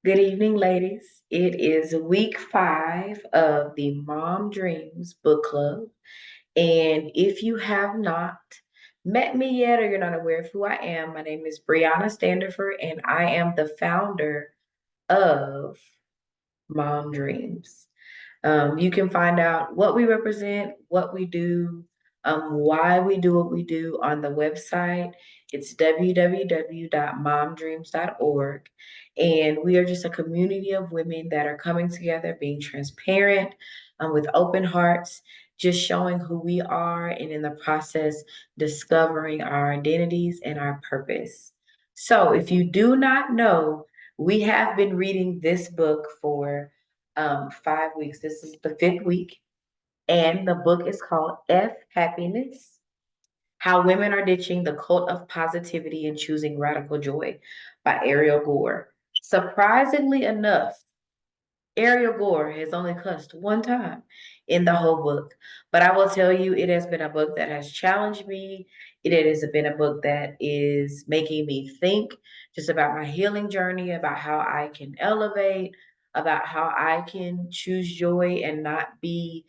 Good evening, ladies. It is week 5 of the Mom Dreams Book Club. And if you have not met me yet or you're not aware of who I am, my name is Brianna Standerford, and I am the founder of Mom Dreams. You can find out what we represent, what we do, why we do what we do on the website. It's www.momdreams.org. And we are just a community of women that are coming together, being transparent, with open hearts, just showing who we are, and in the process, discovering our identities and our purpose. So, if you do not know, we have been reading this book for 5 weeks. This is the fifth week, and the book is called F Happiness: How Women Are Ditching the Cult of Positivity and Choosing Radical Joy by Ariel Gore. Surprisingly enough, Ariel Gore has only cussed one time in the whole book. But I will tell you, it has been a book that has challenged me. It has been a book that is making me think just about my healing journey, about how I can elevate, about how I can choose joy and not be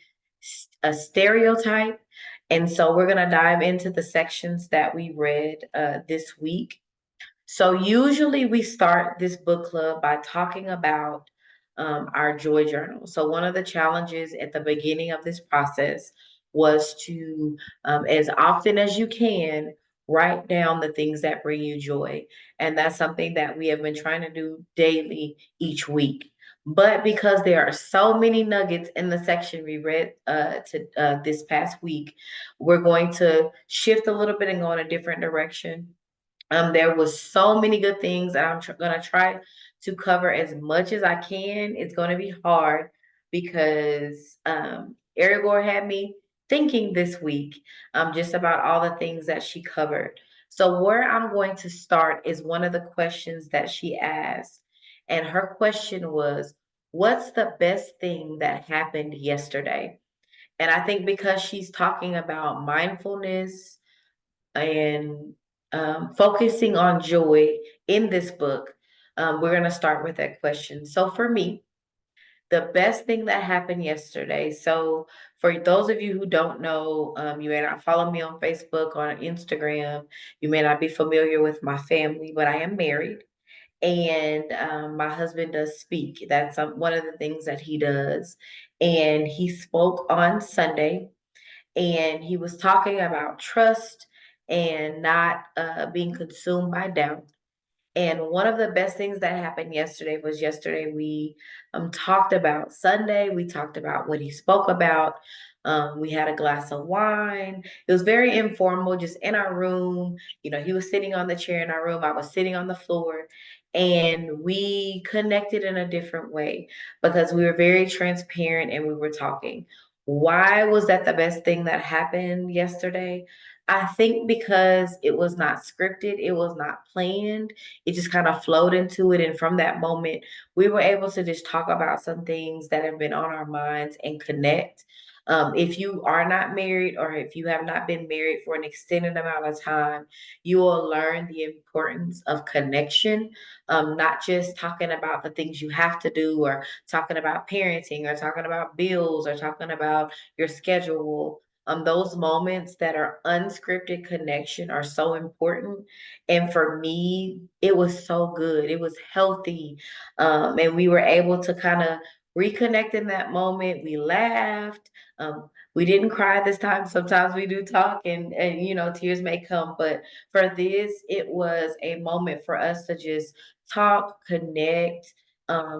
a stereotype. And so we're going to dive into the sections that we read this week. So usually we start this book club by talking about our joy journal. So one of the challenges at the beginning of this process was to, as often as you can, write down the things that bring you joy. And that's something that we have been trying to do daily each week. But because there are so many nuggets in the section we read to this past week, we're going to shift a little bit and go in a different direction. There was so many good things, and I'm gonna try to cover as much as I can. It's gonna be hard because Ariel Gore had me thinking this week just about all the things that she covered. So where I'm going to start is one of the questions that she asked, and her question was, "What's the best thing that happened yesterday?" And I think because she's talking about mindfulness and focusing on joy in this book, we're going to start with that question. So, for me, the best thing that happened yesterday. So, for those of you who don't know, you may not follow me on Facebook or on Instagram. You may not be familiar with my family, but I am married. And my husband does speak. That's one of the things that he does. And he spoke on Sunday, and he was talking about trust and not being consumed by doubt. And one of the best things that happened yesterday we talked about Sunday. We talked about what he spoke about. We had a glass of wine. It was very informal, just in our room. You know, he was sitting on the chair in our room. I was sitting on the floor. And we connected in a different way because we were very transparent and we were talking. Why was that the best thing that happened yesterday? I think because it was not scripted, it was not planned, it just kind of flowed into it. And from that moment, we were able to just talk about some things that have been on our minds and connect. If you are not married or if you have not been married for an extended amount of time, you will learn the importance of connection, not just talking about the things you have to do or talking about parenting or talking about bills or talking about your schedule. Those moments that are unscripted connection are so important. And for me, it was so good. It was healthy. And we were able to kind of reconnect in that moment. We laughed. We didn't cry this time. Sometimes we do talk and you know, tears may come. But for this, it was a moment for us to just talk, connect,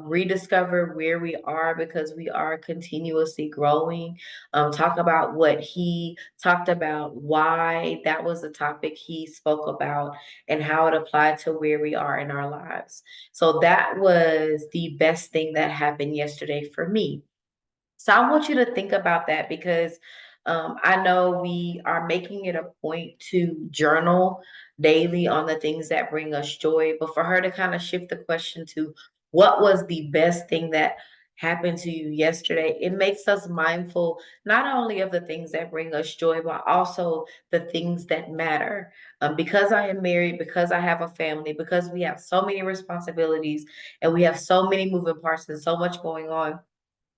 rediscover where we are because we are continuously growing. Talk about what he talked about, why that was the topic he spoke about, and how it applied to where we are in our lives. So that was the best thing that happened yesterday for me. So I want you to think about that because I know we are making it a point to journal daily on the things that bring us joy, but for her to kind of shift the question to what was the best thing that happened to you yesterday, it makes us mindful not only of the things that bring us joy, but also the things that matter. Because I am married, because I have a family, because we have so many responsibilities and we have so many moving parts and so much going on,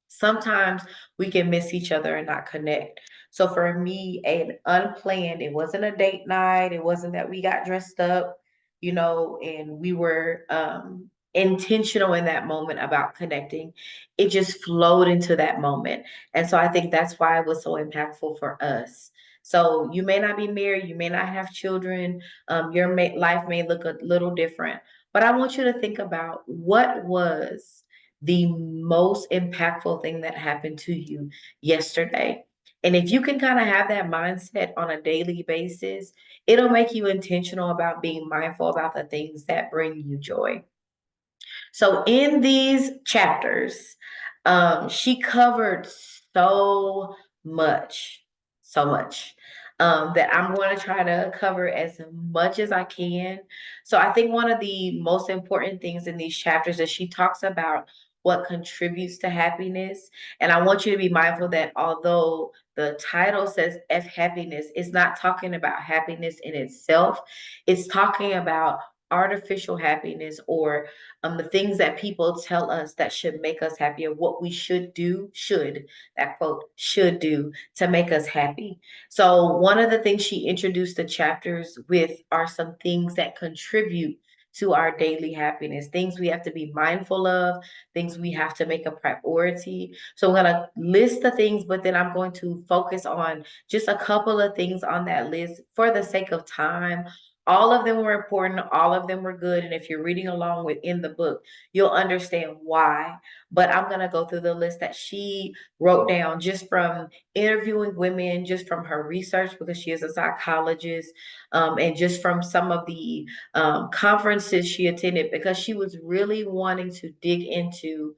sometimes we can miss each other and not connect. So for me, an unplanned, it wasn't a date night, it wasn't that we got dressed up, and we were intentional in that moment about connecting. It just flowed into that moment. And so I think that's why it was so impactful for us. So you may not be married, you may not have children, your life may look a little different, but I want you to think about what was the most impactful thing that happened to you yesterday. And if you can kind of have that mindset on a daily basis, it'll make you intentional about being mindful about the things that bring you joy. So in these chapters, she covered much, so much, that I'm going to try to cover as much as I can. So I think one of the most important things in these chapters is she talks about what contributes to happiness. And I want you to be mindful that although the title says F happiness, it's not talking about happiness in itself. It's talking about artificial happiness, or the things that people tell us that should make us happy, or what we that quote, should do to make us happy. So one of the things she introduced the chapters with are some things that contribute to our daily happiness, things we have to be mindful of, things we have to make a priority. So I'm going to list the things, but then I'm going to focus on just a couple of things on that list for the sake of time. All of them were important, all of them were good. And if you're reading along within the book, you'll understand why. But I'm going to go through the list that she wrote down just from interviewing women, just from her research, because she is a psychologist, and just from some of the conferences she attended, because she was really wanting to dig into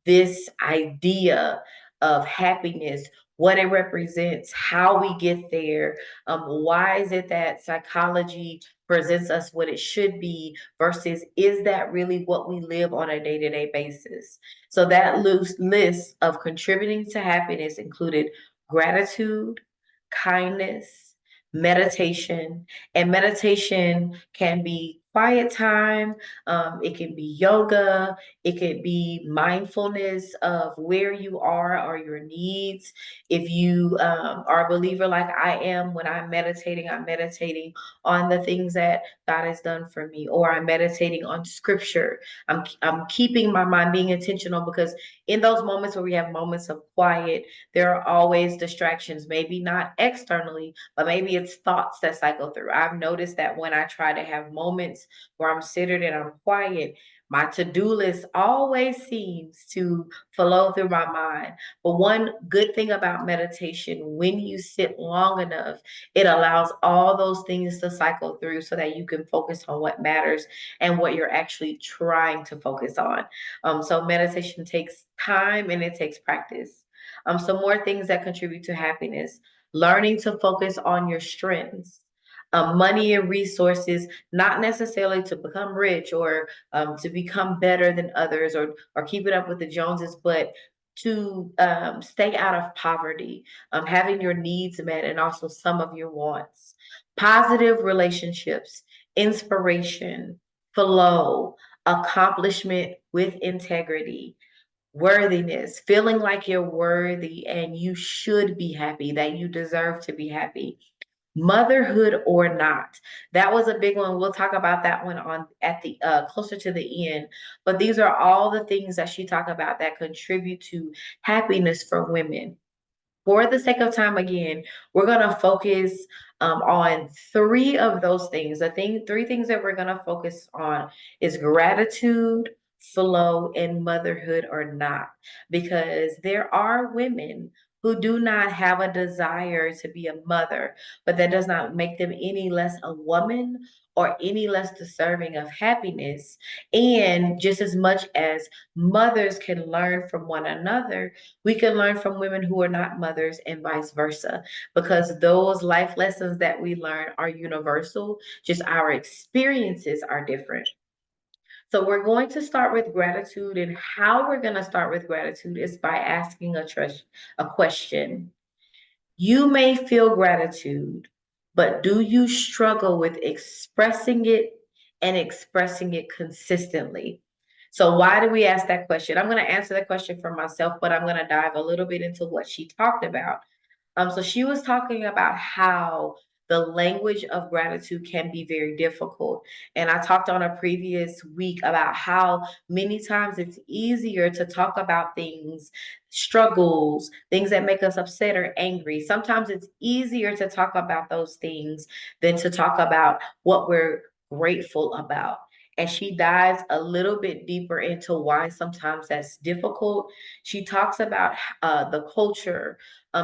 this idea of happiness, what it represents, how we get there, why is it that psychology presents us what it should be versus is that really what we live on a day-to-day basis. So that list of contributing to happiness included gratitude, kindness, meditation, and meditation can be quiet time, it can be yoga, it could be mindfulness of where you are or your needs. If you are a believer like I am, when I'm meditating on the things that God has done for me, or I'm meditating on scripture. I'm keeping my mind, being intentional, because in those moments where we have moments of quiet, there are always distractions, maybe not externally, but maybe it's thoughts that cycle through. I've noticed that when I try to have moments where I'm centered and I'm quiet, my to-do list always seems to flow through my mind. But one good thing about meditation, when you sit long enough, it allows all those things to cycle through so that you can focus on what matters and what you're actually trying to focus on. So meditation takes time and it takes practice. Some more things that contribute to happiness: learning to focus on your strengths. Money and resources, not necessarily to become rich or to become better than others, or keep it up with the Joneses, but to stay out of poverty, having your needs met and also some of your wants. Positive relationships, inspiration, flow, accomplishment with integrity, worthiness, feeling like you're worthy and you should be happy, that you deserve to be happy. Motherhood or not. That was a big one. We'll talk about that one on at the closer to the end. But these are all the things that she talked about that contribute to happiness for women. For the sake of time, again, we're gonna focus on three of those things. Three things that we're gonna focus on is gratitude, flow, and motherhood or not. Because there are women who do not have a desire to be a mother, but that does not make them any less a woman or any less deserving of happiness. And just as much as mothers can learn from one another, we can learn from women who are not mothers and vice versa, because those life lessons that we learn are universal, just our experiences are different. So we're going to start with gratitude, and how we're going to start with gratitude is by asking a question. You may feel gratitude, but do you struggle with expressing it and expressing it consistently? So, why do we ask that question? I'm going to answer that question for myself, but I'm going to dive a little bit into what she talked about. So she was talking about how the language of gratitude can be very difficult. And I talked on a previous week about how many times it's easier to talk about things, struggles, things that make us upset or angry. Sometimes it's easier to talk about those things than to talk about what we're grateful about. And she dives a little bit deeper into why sometimes that's difficult. She talks about the culture.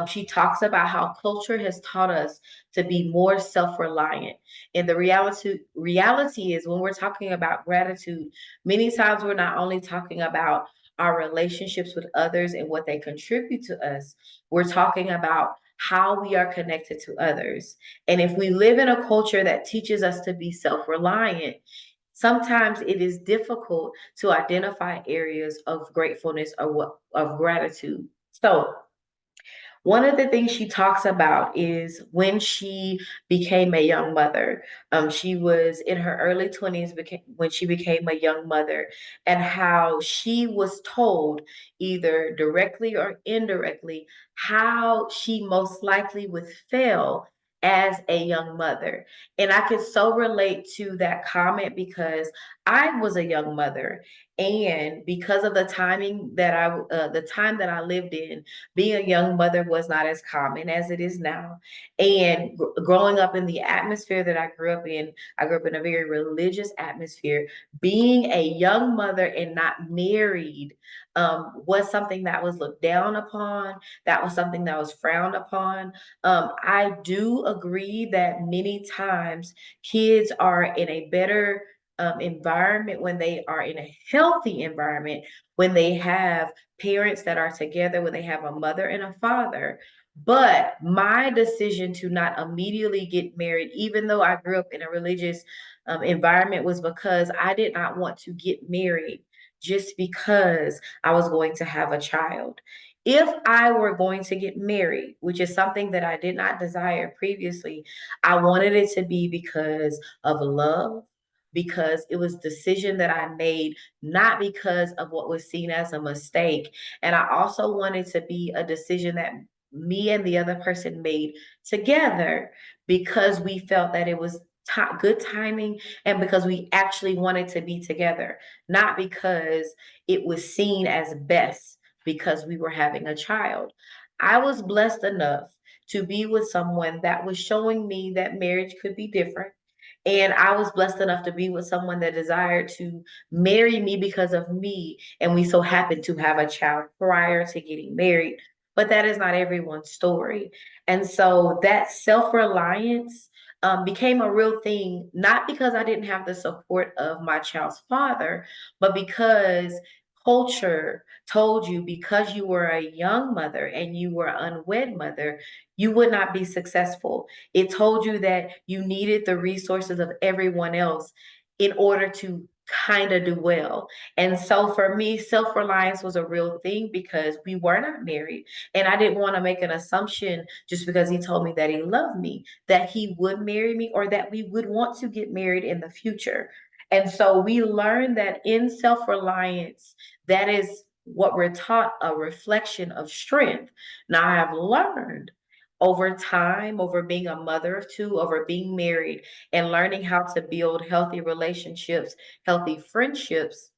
She talks about how culture has taught us to be more self-reliant. And the reality is when we're talking about gratitude, many times we're not only talking about our relationships with others and what they contribute to us, we're talking about how we are connected to others. And if we live in a culture that teaches us to be self-reliant, sometimes it is difficult to identify areas of gratefulness or of gratitude. So one of the things she talks about is when she became a young mother. She was in her early 20s when she became a young mother, and how she was told, either directly or indirectly, how she most likely would fail as a young mother. And I can so relate to that comment because I was a young mother. And because of the time that I lived in, being a young mother was not as common as it is now. And growing up in the atmosphere that I grew up in a very religious atmosphere. Being a young mother and not married was something that was looked down upon. That was something that was frowned upon. I do agree that many times kids are in a better environment when they are in a healthy environment, when they have parents that are together, when they have a mother and a father. But my decision to not immediately get married, even though I grew up in a religious environment, was because I did not want to get married just because I was going to have a child. If I were going to get married, which is something that I did not desire previously, I wanted it to be because of love, because it was a decision that I made, not because of what was seen as a mistake. And I also wanted to be a decision that me and the other person made together because we felt that it was good timing and because we actually wanted to be together, not because it was seen as best because we were having a child. I was blessed enough to be with someone that was showing me that marriage could be different. And I was blessed enough to be with someone that desired to marry me because of me. And we so happened to have a child prior to getting married. But that is not everyone's story. And so that self reliance became a real thing, not because I didn't have the support of my child's father, but because culture told you because you were a young mother and you were an unwed mother, you would not be successful. It told you that you needed the resources of everyone else in order to kind of do well. And so for me, self reliance was a real thing because we were not married. And I didn't want to make an assumption just because he told me that he loved me, that he would marry me or that we would want to get married in the future. And so we learned that in self reliance, that is what we're taught, a reflection of strength. Now, I have learned over time, over being a mother of two, over being married, and learning how to build healthy relationships, healthy friendships,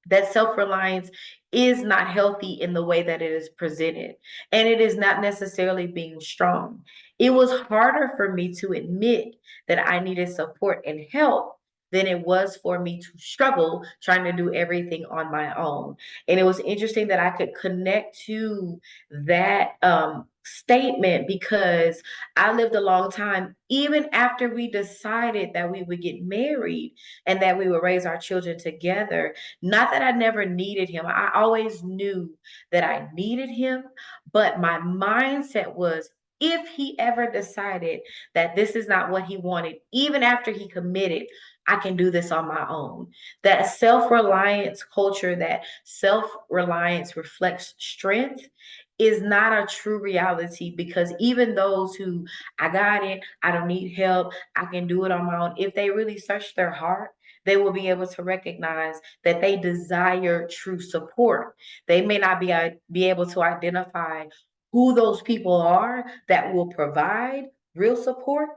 that self-reliance is not healthy in the way that it is presented, and it is not necessarily being strong. It was harder for me to admit that I needed support and help than it was for me to struggle trying to do everything on my own. And it was interesting that I could connect to that statement because I lived a long time, even after we decided that we would get married and that we would raise our children together. Not that I never needed him. I always knew that I needed him, but my mindset was, if he ever decided that this is not what he wanted, even after he committed, I can do this on my own. That self-reliance culture, that self-reliance reflects strength is not a true reality, because even those who, I got it, I don't need help, I can do it on my own, if they really search their heart, they will be able to recognize that they desire true support. They may not be able to identify who those people are that will provide real support,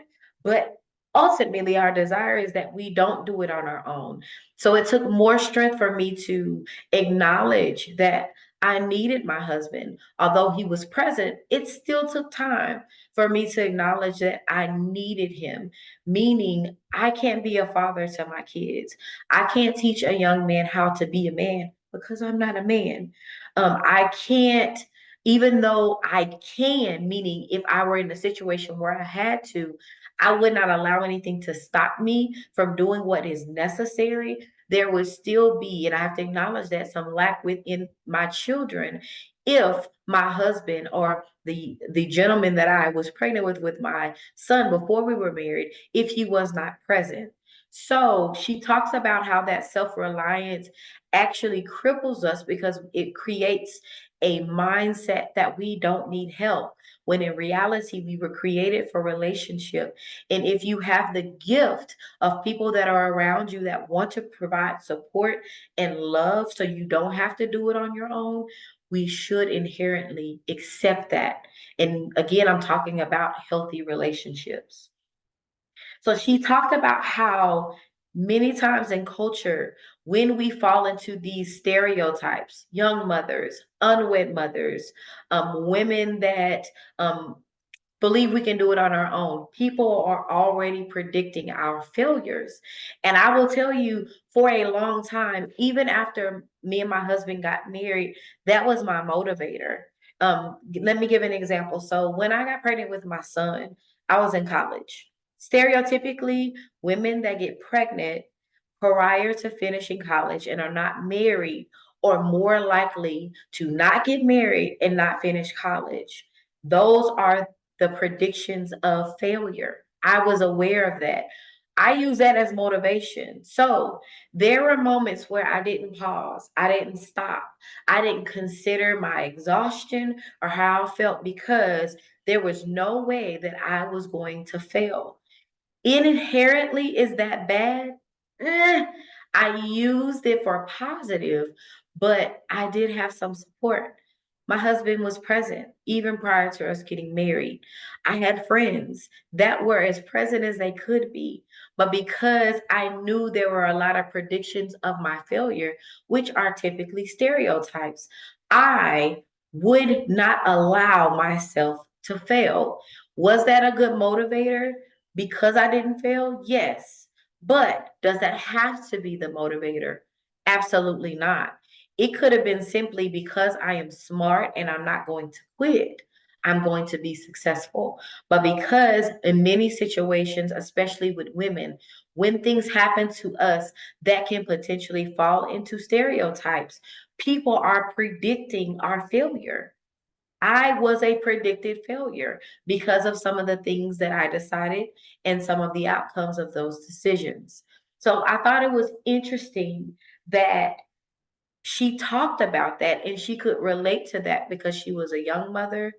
but ultimately our desire is that we don't do it on our own. So it took more strength for me to acknowledge that I needed my husband. Although he was present, it still took time for me to acknowledge that I needed him, meaning I can't be a father to my kids. I can't teach a young man how to be a man because I'm not a man. I can't, even though I can, meaning if I were in a situation where I had to, I would not allow anything to stop me from doing what is necessary. There would still be, and I have to acknowledge that, some lack within my children if my husband or the gentleman that I was pregnant with my son before we were married, if he was not present. So she talks about how that self-reliance actually cripples us because it creates a mindset that we don't need help, when in reality we were created for relationship. And if you have the gift of people that are around you that want to provide support and love so you don't have to do it on your own, we should inherently accept that. And again, I'm talking about healthy relationships. So she talked about how many times in culture, when we fall into these stereotypes, young mothers, unwed mothers, women that um, believe we can do it on our own, people are already predicting our failures. And I will tell you, for a long time, even after me and my husband got married, that was my motivator. Let me give an example. So when I got pregnant with my son, I was in college. Stereotypically, women that get pregnant prior to finishing college and are not married are more likely to not get married and not finish college. Those are the predictions of failure. I was aware of that. I use that as motivation. So there were moments where I didn't pause, I didn't stop, I didn't consider my exhaustion or how I felt, because there was no way that I was going to fail. Inherently, is that bad? Eh, I used it for positive, but I did have some support. My husband was present even prior to us getting married. I had friends that were as present as they could be. But because I knew there were a lot of predictions of my failure, which are typically stereotypes, I would not allow myself to fail. Was that a good motivator? Because I didn't fail? Yes. But does that have to be the motivator? Absolutely not. It could have been simply because I am smart and I'm not going to quit. I'm going to be successful. But because in many situations, especially with women, when things happen to us that can potentially fall into stereotypes, people are predicting our failure. I was a predicted failure because of some of the things that I decided and some of the outcomes of those decisions. So I thought it was interesting that she talked about that and she could relate to that because she was a young mother.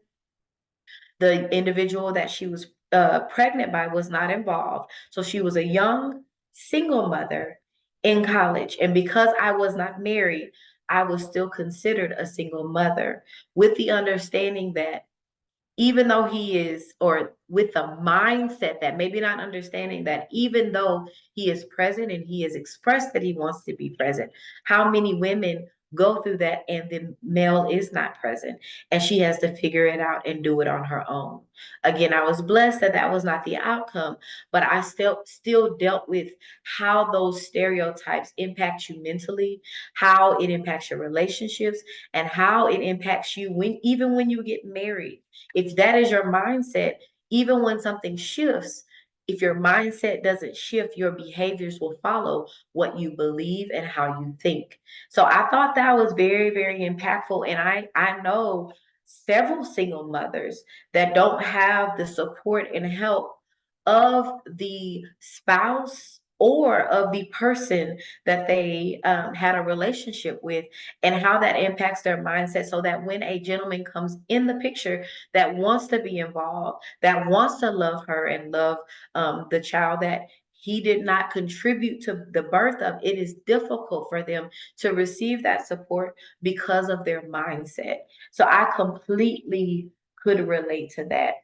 The individual that she was pregnant by was not involved. So she was a young single mother in college. And because I was not married, I was still considered a single mother, with the understanding that even though he is, or with the mindset that, maybe not understanding that, even though he is present and he has expressed that he wants to be present, how many women go through that and the male is not present and she has to figure it out and do it on her own. Again, I was blessed that that was not the outcome, but I still dealt with how those stereotypes impact you mentally, how it impacts your relationships, and how it impacts you when, even when you get married. If that is your mindset, even when something shifts, if your mindset doesn't shift, your behaviors will follow what you believe and how you think. So I thought that was very, very impactful. And I know several single mothers that don't have the support and help of the spouse or of the person that they had a relationship with, and how that impacts their mindset, so that when a gentleman comes in the picture that wants to be involved, that wants to love her and love the child that he did not contribute to the birth of, it is difficult for them to receive that support because of their mindset. So I completely could relate to that.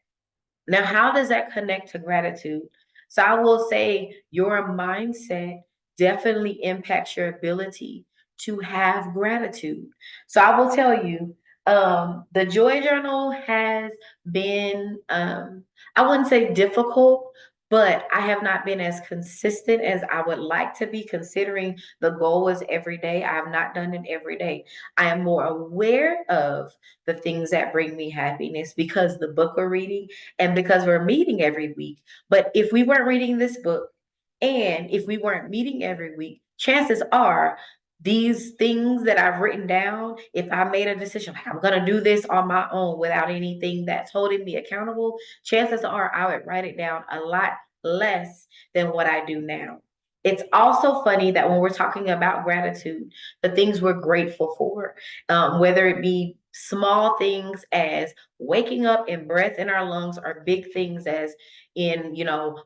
Now, how does that connect to gratitude? So I will say your mindset definitely impacts your ability to have gratitude. So I will tell you, the joy journal has been, I wouldn't say difficult, but I have not been as consistent as I would like to be, considering the goal is every day. I have not done it every day. I am more aware of the things that bring me happiness because the book we're reading and because we're meeting every week. But if we weren't reading this book and if we weren't meeting every week, chances are these things that I've written down, if I made a decision, like I'm going to do this on my own without anything that's holding me accountable, chances are I would write it down a lot less than what I do now. It's also funny that when we're talking about gratitude, the things we're grateful for, whether it be small things as waking up and breath in our lungs, are big things as in,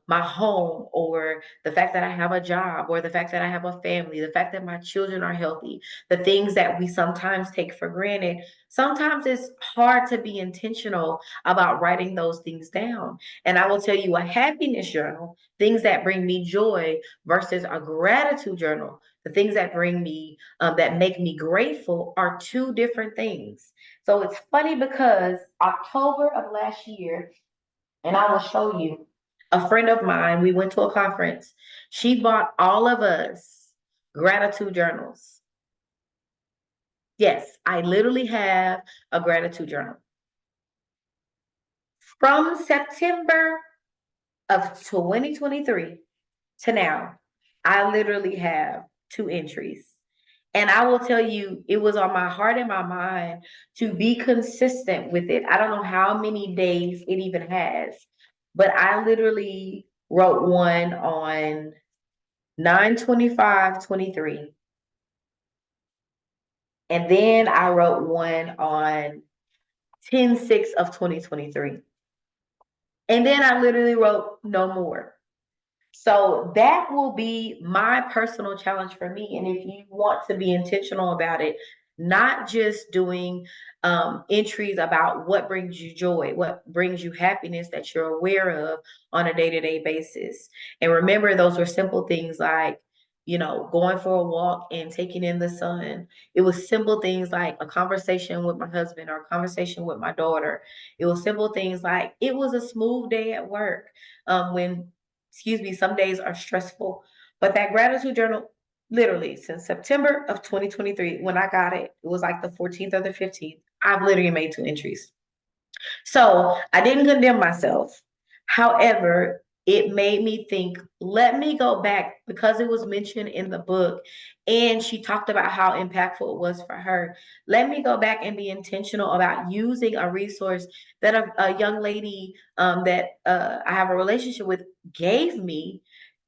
my home, or the fact that I have a job, or the fact that I have a family, the fact that my children are healthy, the things that we sometimes take for granted. Sometimes it's hard to be intentional about writing those things down. And I will tell you, a happiness journal, things that bring me joy, versus a gratitude journal, the things that bring me, that make me grateful, are two different things. So it's funny because October of last year, and I will show you, a friend of mine, we went to a conference. She bought all of us gratitude journals. Yes, I literally have a gratitude journal. From September of 2023 to now, I literally have two entries. And I will tell you, it was on my heart and my mind to be consistent with it. I don't know how many days it even has, but I literally wrote one on 9/25/23. And then I wrote one on 10/6 of 2023. And then I literally wrote no more. So that will be my personal challenge for me. And if you want to be intentional about it, not just doing entries about what brings you joy, what brings you happiness that you're aware of on a day-to-day basis. And remember, those were simple things like, going for a walk and taking in the sun. It was simple things like a conversation with my husband or a conversation with my daughter. It was simple things like it was a smooth day at work. When excuse me, some days are stressful. But that gratitude journal, literally since September of 2023, when I got it, it was like the 14th or the 15th. I've literally made two entries. So I didn't condemn myself. However, it made me think, let me go back, because it was mentioned in the book and she talked about how impactful it was for her. Let me go back and be intentional about using a resource that a young lady that I have a relationship with gave me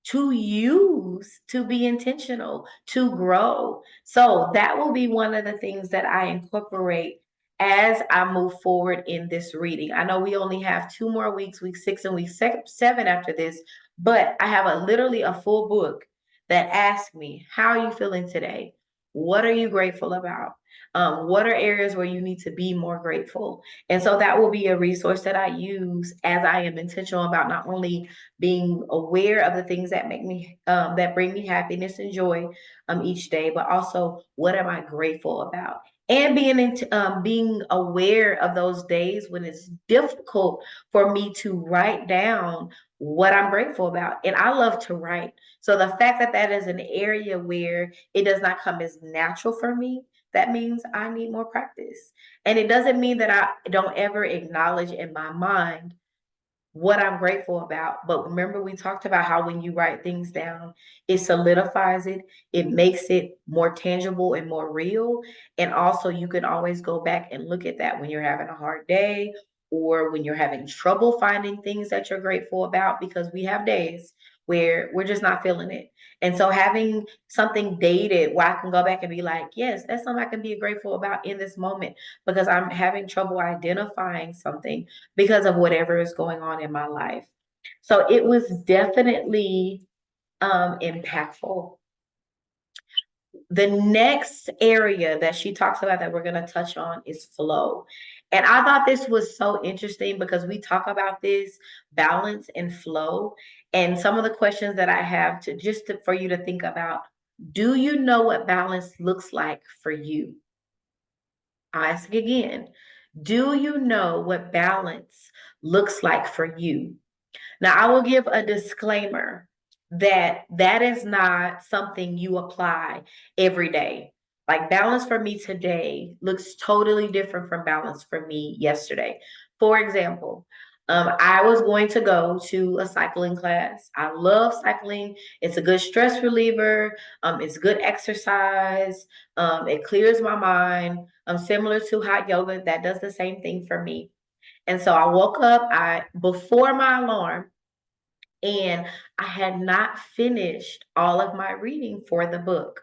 to use, to be intentional, to grow. So that will be one of the things that I incorporate as I move forward in this reading. I know we only have two more weeks, week 6 and week 7 after this, but I have literally a full book that asks me, how are you feeling today? What are you grateful about? What are areas where you need to be more grateful? And so that will be a resource that I use as I am intentional about not only being aware of the things that make me, that bring me happiness and joy each day, but also what am I grateful about? And being aware of those days when it's difficult for me to write down what I'm grateful about. And I love to write. So the fact that that is an area where it does not come as natural for me, that means I need more practice. And it doesn't mean that I don't ever acknowledge in my mind what I'm grateful about. But remember, we talked about how when you write things down, it solidifies it, it makes it more tangible and more real. And also, you can always go back and look at that when you're having a hard day or when you're having trouble finding things that you're grateful about, because we have days where we're just not feeling it. And so having something dated where I can go back and be like, yes, that's something I can be grateful about in this moment because I'm having trouble identifying something because of whatever is going on in my life. So it was definitely impactful. The next area that she talks about that we're going to touch on is flow. And I thought this was so interesting because we talk about this balance and flow. And some of the questions that I have for you to think about, do you know what balance looks like for you? I'll ask again. Do you know what balance looks like for you? Now, I will give a disclaimer that that is not something you apply every day. Like balance for me today looks totally different from balance for me yesterday. For example, I was going to go to a cycling class. I love cycling. It's a good stress reliever. It's good exercise. It clears my mind. Similar to hot yoga, that does the same thing for me. And so I woke up, I before my alarm, and I had not finished all of my reading for the book.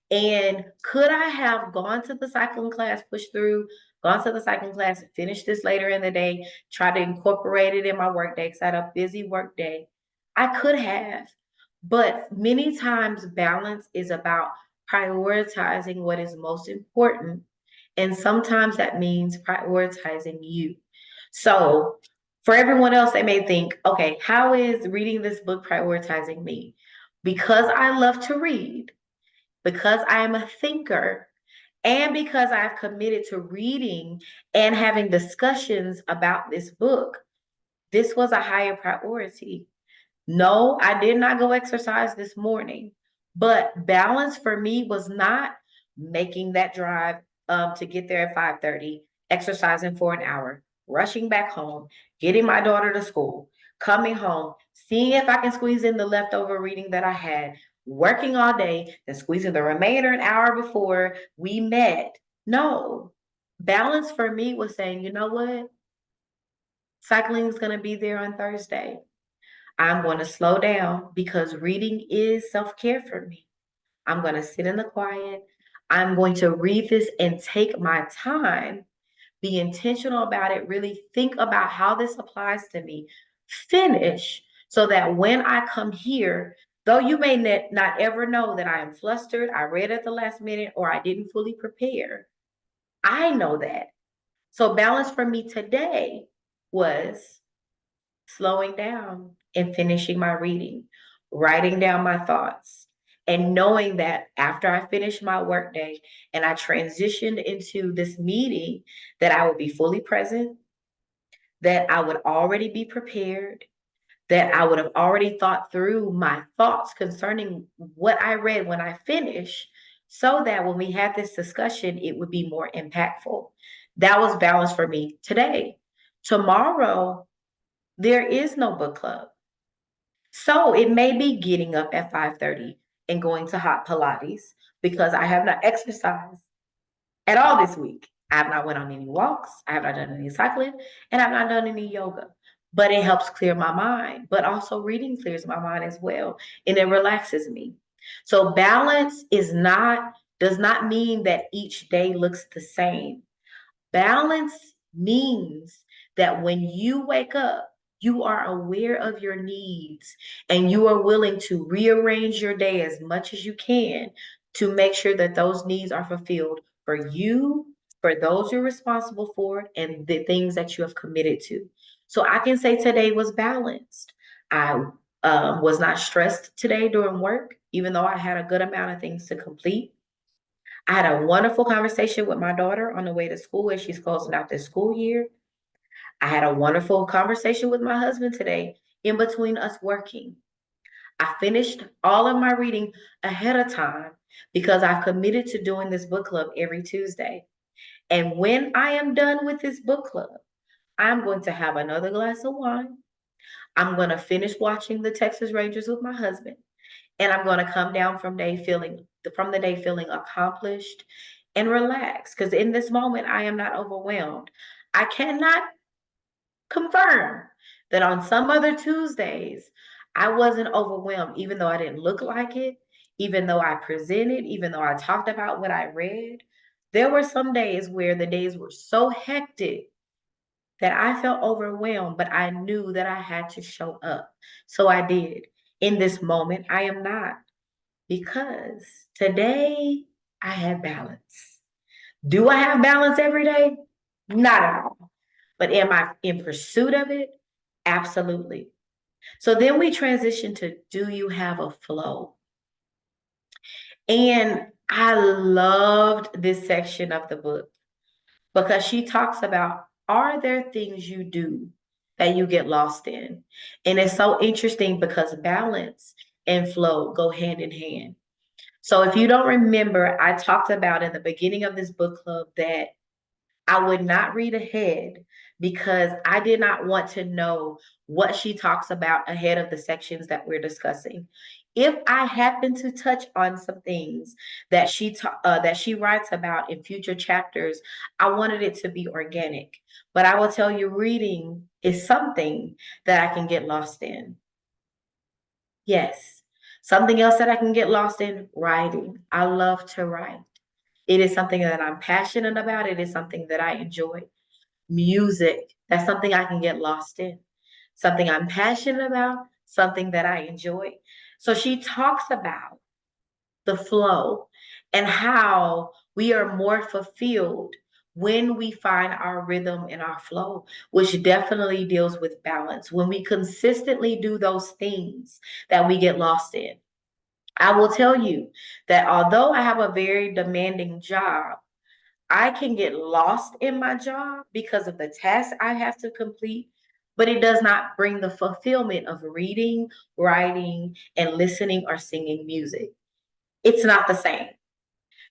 And could I have gone to the cycling class, pushed through, gone to the cycling class, finished this later in the day, try to incorporate it in my workday because I had a busy work day? I could have. But many times, balance is about prioritizing what is most important. And sometimes that means prioritizing you. So, for everyone else, they may think, okay, how is reading this book prioritizing me? Because I love to read, because I am a thinker, and because I've committed to reading and having discussions about this book, this was a higher priority. No, I did not go exercise this morning, but balance for me was not making that drive to get there at 5:30, exercising for an hour, rushing back home, getting my daughter to school, coming home, seeing if I can squeeze in the leftover reading that I had, working all day, then squeezing the remainder an hour before we met. No, balance for me was saying, you know what? Cycling is going to be there on Thursday. I'm going to slow down because reading is self care for me. I'm going to sit in the quiet. I'm going to read this and take my time, be intentional about it, really think about how this applies to me, finish so that when I come here, though you may not ever know that I am flustered, I read at the last minute, or I didn't fully prepare, I know that. So, balance for me today was slowing down and finishing my reading, writing down my thoughts, and knowing that after I finished my workday and I transitioned into this meeting, that I would be fully present, that I would already be prepared, that I would have already thought through my thoughts concerning what I read when I finish, so that when we had this discussion, it would be more impactful. That was balance for me today. Tomorrow, there is no book club. So it may be getting up at 5:30 and going to hot Pilates because I have not exercised at all this week. I have not went on any walks, I have not done any cycling, and I've not done any yoga. But it helps clear my mind. But also reading clears my mind as well, and it relaxes me. So balance does not mean that each day looks the same. Balance means that when you wake up, you are aware of your needs and you are willing to rearrange your day as much as you can to make sure that those needs are fulfilled for you, for those you're responsible for, and the things that you have committed to. So I can say today was balanced. I was not stressed today during work, even though I had a good amount of things to complete. I had a wonderful conversation with my daughter on the way to school as she's closing out this school year. I had a wonderful conversation with my husband today in between us working. I finished all of my reading ahead of time because I've committed to doing this book club every Tuesday. And when I am done with this book club, I'm going to have another glass of wine. I'm going to finish watching the Texas Rangers with my husband. And I'm going to come down from the day feeling accomplished and relaxed. Because in this moment, I am not overwhelmed. I cannot confirm that on some other Tuesdays, I wasn't overwhelmed, even though I didn't look like it, even though I presented, even though I talked about what I read. There were some days where the days were so hectic that I felt overwhelmed, but I knew that I had to show up. So I did. In this moment, I am not, because today I had balance. Do I have balance every day? Not at all. But am I in pursuit of it? Absolutely. So then we transition to, do you have a flow? And I loved this section of the book because she talks about, are there things you do that you get lost in? And it's so interesting because balance and flow go hand in hand. So if you don't remember, I talked about in the beginning of this book club that I would not read ahead because I did not want to know what she talks about ahead of the sections that we're discussing. If I happen to touch on some things that that she writes about in future chapters, I wanted it to be organic. But I will tell you, reading is something that I can get lost in. Yes. Something else that I can get lost in, writing. I love to write. It is something that I'm passionate about. It is something that I enjoy. Music, that's something I can get lost in. Something I'm passionate about, something that I enjoy. So she talks about the flow and how we are more fulfilled when we find our rhythm and our flow, which definitely deals with balance. When we consistently do those things that we get lost in. I will tell you that although I have a very demanding job, I can get lost in my job because of the tasks I have to complete, but it does not bring the fulfillment of reading, writing, and listening or singing music. It's not the same.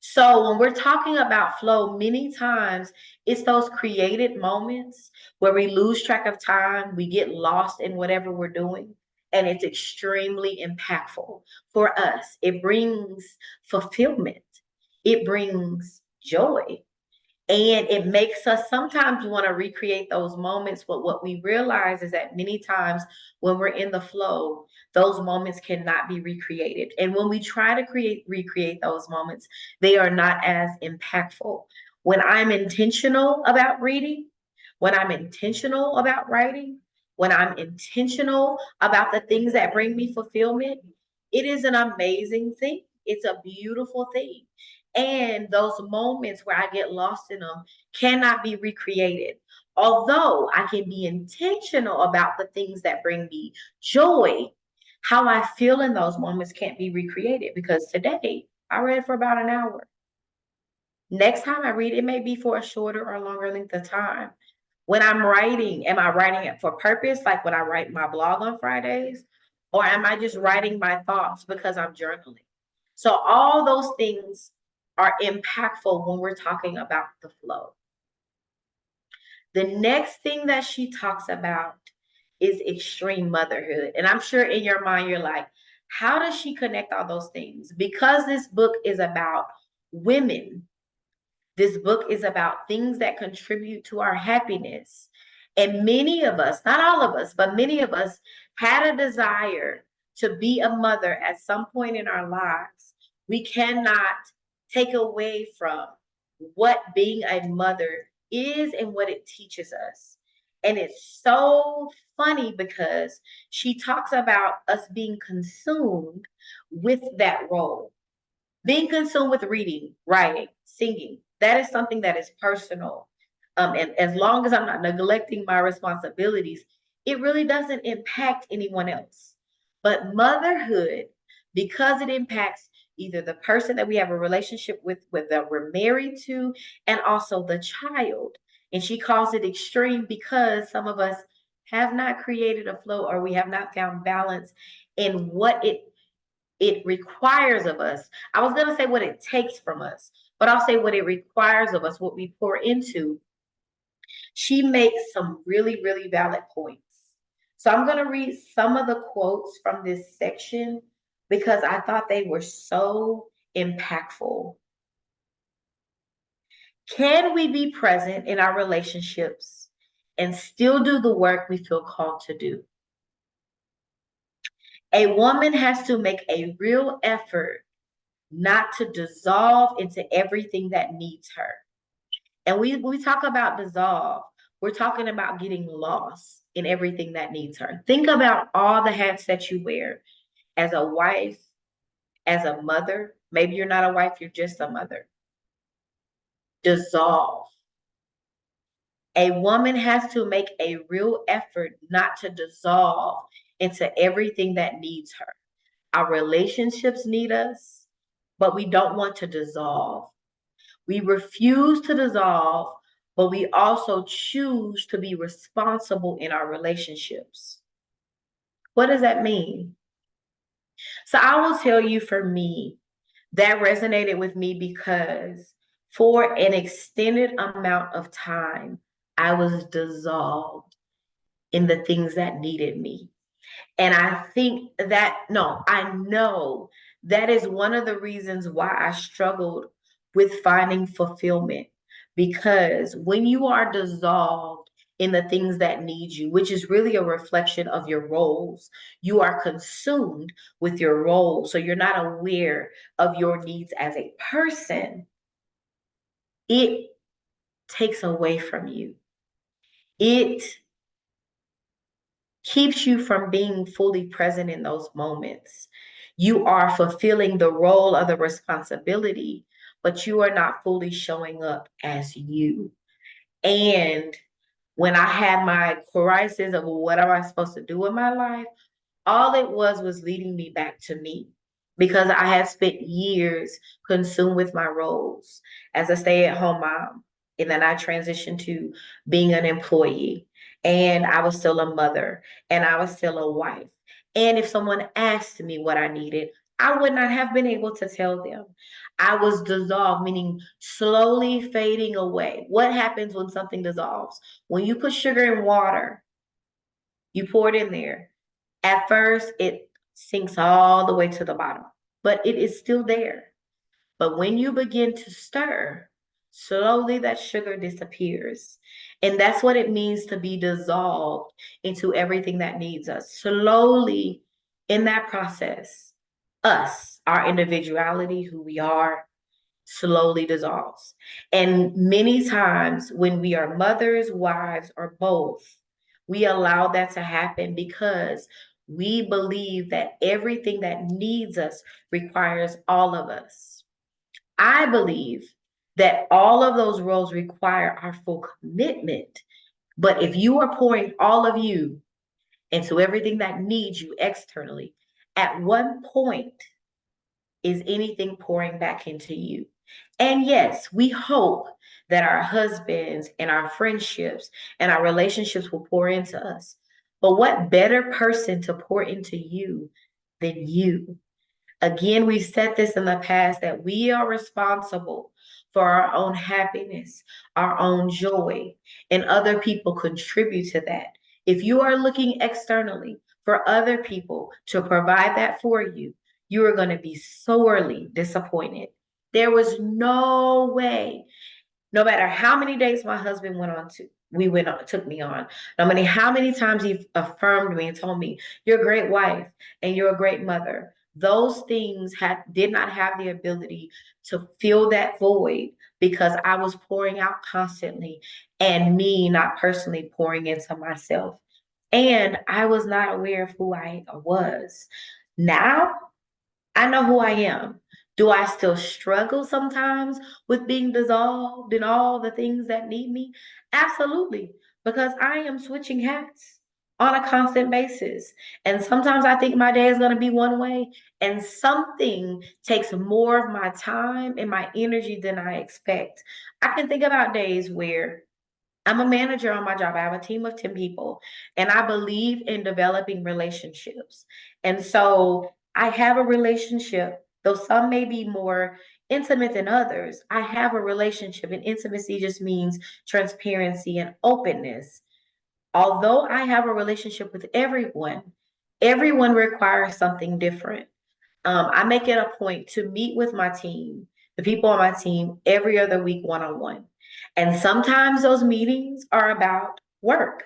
So when we're talking about flow, many times it's those created moments where we lose track of time, we get lost in whatever we're doing, and it's extremely impactful for us. It brings fulfillment, it brings joy, and it makes us sometimes want to recreate those moments. But what we realize is that many times when we're in the flow, those moments cannot be recreated. And when we try to recreate those moments, they are not as impactful. When I'm intentional about reading, when I'm intentional about writing, when I'm intentional about the things that bring me fulfillment, it is an amazing thing. It's a beautiful thing. And those moments where I get lost in them cannot be recreated. Although I can be intentional about the things that bring me joy, how I feel in those moments can't be recreated, because today I read for about an hour. Next time I read, it may be for a shorter or longer length of time. When I'm writing, am I writing it for purpose, like when I write my blog on Fridays? Or am I just writing my thoughts because I'm journaling? So all those things are impactful when we're talking about the flow. The next thing that she talks about is extreme motherhood. And I'm sure in your mind, you're like, how does she connect all those things? Because this book is about women, this book is about things that contribute to our happiness. And many of us, not all of us, but many of us had a desire to be a mother at some point in our lives. We cannot take away from what being a mother is and what it teaches us. And it's so funny because she talks about us being consumed with that role, being consumed with reading, writing, singing. That is something that is personal. And as long as I'm not neglecting my responsibilities, it really doesn't impact anyone else. But motherhood, because it impacts either the person that we have a relationship with that we're married to, and also the child. And she calls it extreme because some of us have not created a flow, or we have not found balance in what it requires of us. I was going to say what it takes from us, but I'll say what it requires of us, what we pour into. She makes some really, really valid points. So I'm going to read some of the quotes from this section because I thought they were so impactful. Can we be present in our relationships and still do the work we feel called to do? A woman has to make a real effort not to dissolve into everything that needs her. And we talk about dissolve, we're talking about getting lost in everything that needs her. Think about all the hats that you wear as a wife, as a mother. Maybe you're not a wife, you're just a mother. Dissolve. A woman has to make a real effort not to dissolve into everything that needs her. Our relationships need us, but we don't want to dissolve. We refuse to dissolve, but we also choose to be responsible in our relationships. What does that mean? So I will tell you, for me, that resonated with me because for an extended amount of time, I was dissolved in the things that needed me. And I think that, no, I know that is one of the reasons why I struggled with finding fulfillment. Because when you are dissolved in the things that need you, which is really a reflection of your roles, you are consumed with your roles. So you're not aware of your needs as a person. It takes away from you. It keeps you from being fully present in those moments. You are fulfilling the role of the responsibility, but you are not fully showing up as you. And when I had my crisis of what am I supposed to do in my life, all it was leading me back to me, because I had spent years consumed with my roles as a stay-at-home mom. And then I transitioned to being an employee, and I was still a mother, and I was still a wife. And if someone asked me what I needed, I would not have been able to tell them. I was dissolved, meaning slowly fading away. What happens when something dissolves? When you put sugar in water, you pour it in there. At first, it sinks all the way to the bottom, but it is still there. But when you begin to stir, slowly that sugar disappears. And that's what it means to be dissolved into everything that needs us. Slowly, in that process, us, our individuality, who we are, slowly dissolves. And many times when we are mothers, wives, or both, we allow that to happen because we believe that everything that needs us requires all of us. I believe that all of those roles require our full commitment. But if you are pouring all of you into everything that needs you externally, at one point, is anything pouring back into you? And yes, we hope that our husbands and our friendships and our relationships will pour into us. But what better person to pour into you than you? Again, we've said this in the past that we are responsible for our own happiness, our own joy, and other people contribute to that. If you are looking externally for other people to provide that for you, you are going to be sorely disappointed. There was no way, no matter how many dates my husband took me on, no matter how many times he affirmed me and told me, "You're a great wife and you're a great mother." Those things did not have the ability to fill that void because I was pouring out constantly, and me not personally pouring into myself. And I was not aware of who I was. Now I know who I am. Do I still struggle sometimes with being dissolved in all the things that need me? Absolutely, because I am switching hats on a constant basis. And sometimes I think my day is going to be one way, and something takes more of my time and my energy than I expect. I can think about days where I'm a manager on my job. I have a team of 10 people, and I believe in developing relationships. And so I have a relationship, though some may be more intimate than others. I have a relationship, and intimacy just means transparency and openness. Although I have a relationship with everyone, everyone requires something different. I make it a point to meet with my team, the people on my team, every other week one on one. And sometimes those meetings are about work.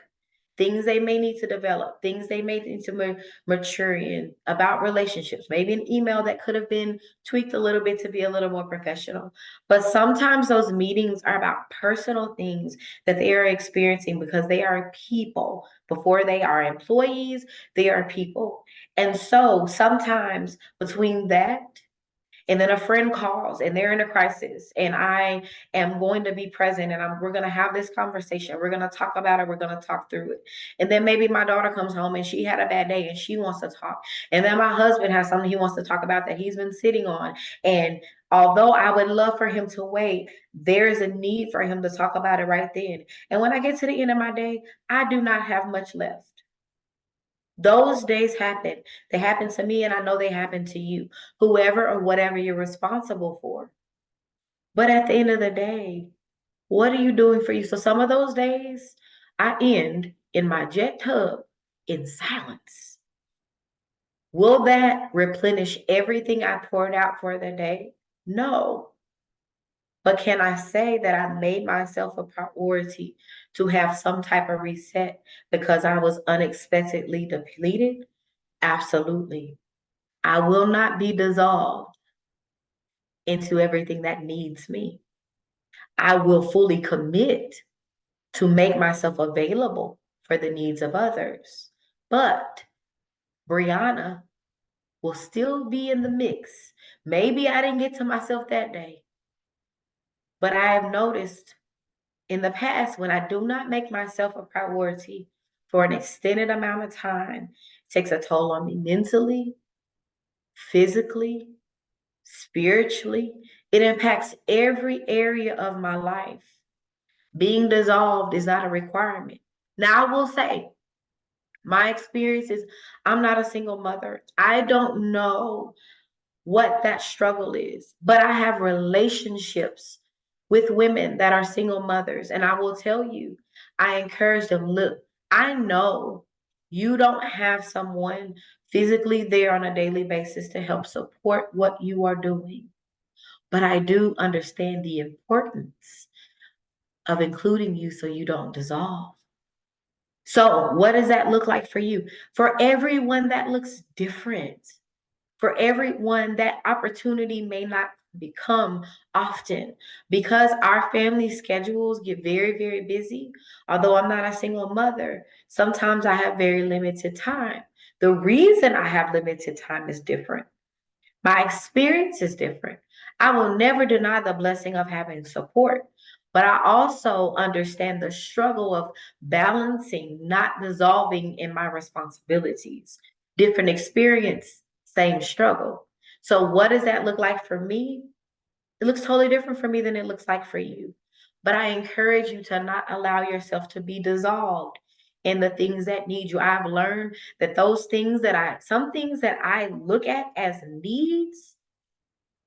things they may need to develop, things they may need to mature in about relationships, maybe an email that could have been tweaked a little bit to be a little more professional. But sometimes those meetings are about personal things that they are experiencing because they are people. Before they are employees, they are people. And so sometimes between that and then a friend calls and they're in a crisis and I am going to be present and we're going to have this conversation, we're going to talk about it, we're going to talk through it. And then maybe my daughter comes home and she had a bad day and she wants to talk, and then my husband has something he wants to talk about that he's been sitting on. And although I would love for him to wait, there's a need for him to talk about it right then. And when I get to the end of my day, I do not have much left. Those days happen. They happen to me, and I know they happen to you, whoever or whatever you're responsible for. But at the end of the day, what are you doing for you? So some of those days, I end in my jet tub in silence. Will that replenish everything I poured out for the day? No. But can I say that I made myself a priority to have some type of reset because I was unexpectedly depleted? Absolutely. I will not be dissolved into everything that needs me. I will fully commit to make myself available for the needs of others. But Brianna will still be in the mix. Maybe I didn't get to myself that day, but I have noticed in the past when I do not make myself a priority for an extended amount of time, it takes a toll on me mentally, physically, spiritually. It impacts every area of my life. Being dissolved is not a requirement. Now, I will say, my experience is I'm not a single mother. I don't know what that struggle is, but I have relationships with women that are single mothers. And I will tell you, I encourage them, look, I know you don't have someone physically there on a daily basis to help support what you are doing. But I do understand the importance of including you so you don't dissolve. So, what does that look like for you? For everyone, that looks different. For everyone, that opportunity may not become often because our family schedules get very, very busy. Although I'm not a single mother, sometimes I have very limited time. The reason I have limited time is different. My experience is different. I will never deny the blessing of having support, but I also understand the struggle of balancing, not dissolving in my responsibilities. Different experience, same struggle. So, what does that look like for me? It looks totally different for me than it looks like for you. But I encourage you to not allow yourself to be dissolved in the things that need you. I've learned that some things that I look at as needs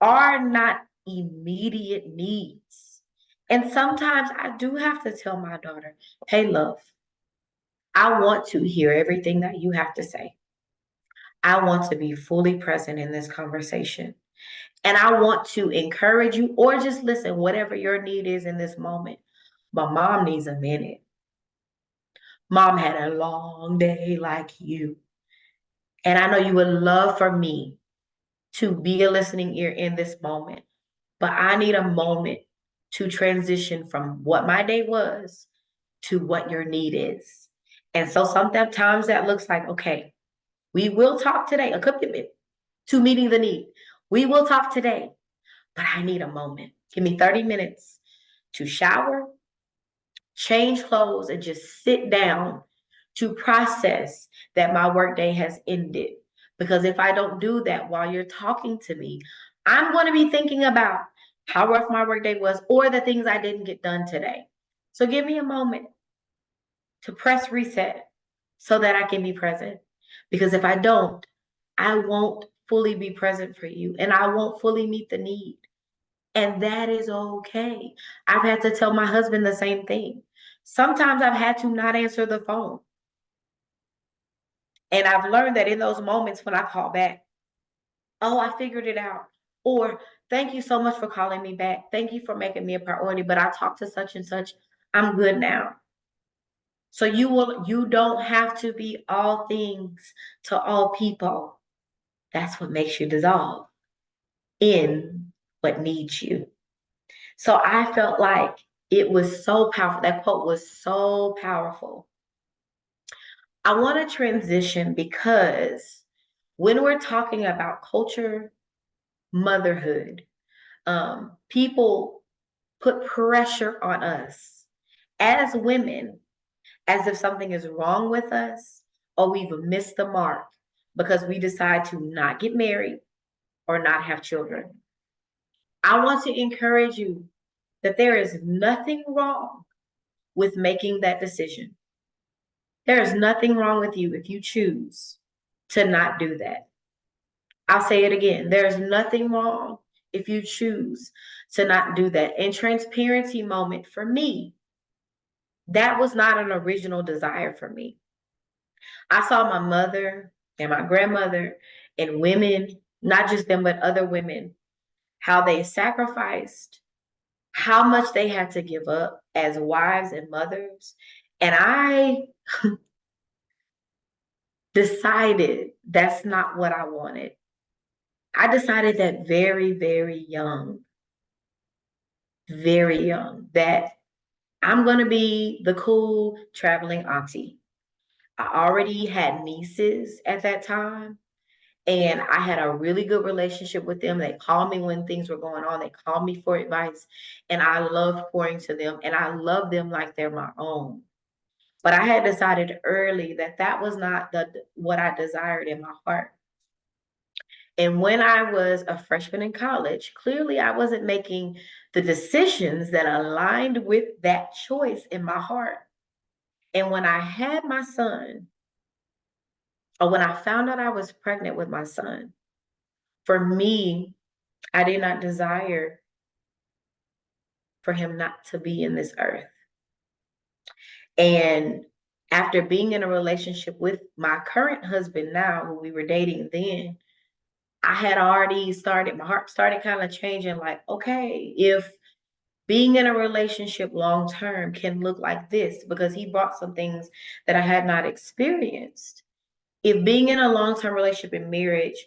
are not immediate needs. And sometimes I do have to tell my daughter, hey, love, I want to hear everything that you have to say. I want to be fully present in this conversation. And I want to encourage you or just listen, whatever your need is in this moment. But mom needs a minute. Mom had a long day like you. And I know you would love for me to be a listening ear in this moment. But I need a moment to transition from what my day was to what your need is. And so sometimes that looks like, okay, we will talk today, a commitment to meeting the need. We will talk today, but I need a moment. Give me 30 minutes to shower, change clothes, and just sit down to process that my workday has ended. Because if I don't do that while you're talking to me, I'm going to be thinking about how rough my workday was or the things I didn't get done today. So give me a moment to press reset so that I can be present. Because if I don't, I won't fully be present for you and I won't fully meet the need. And that is okay. I've had to tell my husband the same thing. Sometimes I've had to not answer the phone. And I've learned that in those moments when I call back, oh, I figured it out. Or thank you so much for calling me back. Thank you for making me a priority. But I talked to such and such. I'm good now. So you don't have to be all things to all people. That's what makes you dissolve in what needs you. So I felt like it was so powerful. That quote was so powerful. I want to transition because when we're talking about culture, motherhood, people put pressure on us as women as if something is wrong with us or we've missed the mark because we decide to not get married or not have children. I want to encourage you that there is nothing wrong with making that decision. There is nothing wrong with you if you choose to not do that. I'll say it again. There's nothing wrong if you choose to not do that. And transparency moment for me, that was not an original desire for me. I saw my mother and my grandmother and women, not just them, but other women, how they sacrificed, how much they had to give up as wives and mothers. And I decided that's not what I wanted. I decided that very young, that I'm going to be the cool traveling auntie. I already had nieces at that time, and I had a really good relationship with them. They called me when things were going on, they called me for advice, and I loved pouring to them, and I love them like they're my own. But I had decided early that that was not what I desired in my heart. And when I was a freshman in college, clearly I wasn't making the decisions that aligned with that choice in my heart. And when I had my son, or when I found out I was pregnant with my son, for me, I did not desire for him not to be in this earth. And after being in a relationship with my current husband now, who we were dating then, I had already started, my heart started kind of changing like, okay, if being in a relationship long term can look like this, because he brought some things that I had not experienced. If being in a long term relationship and marriage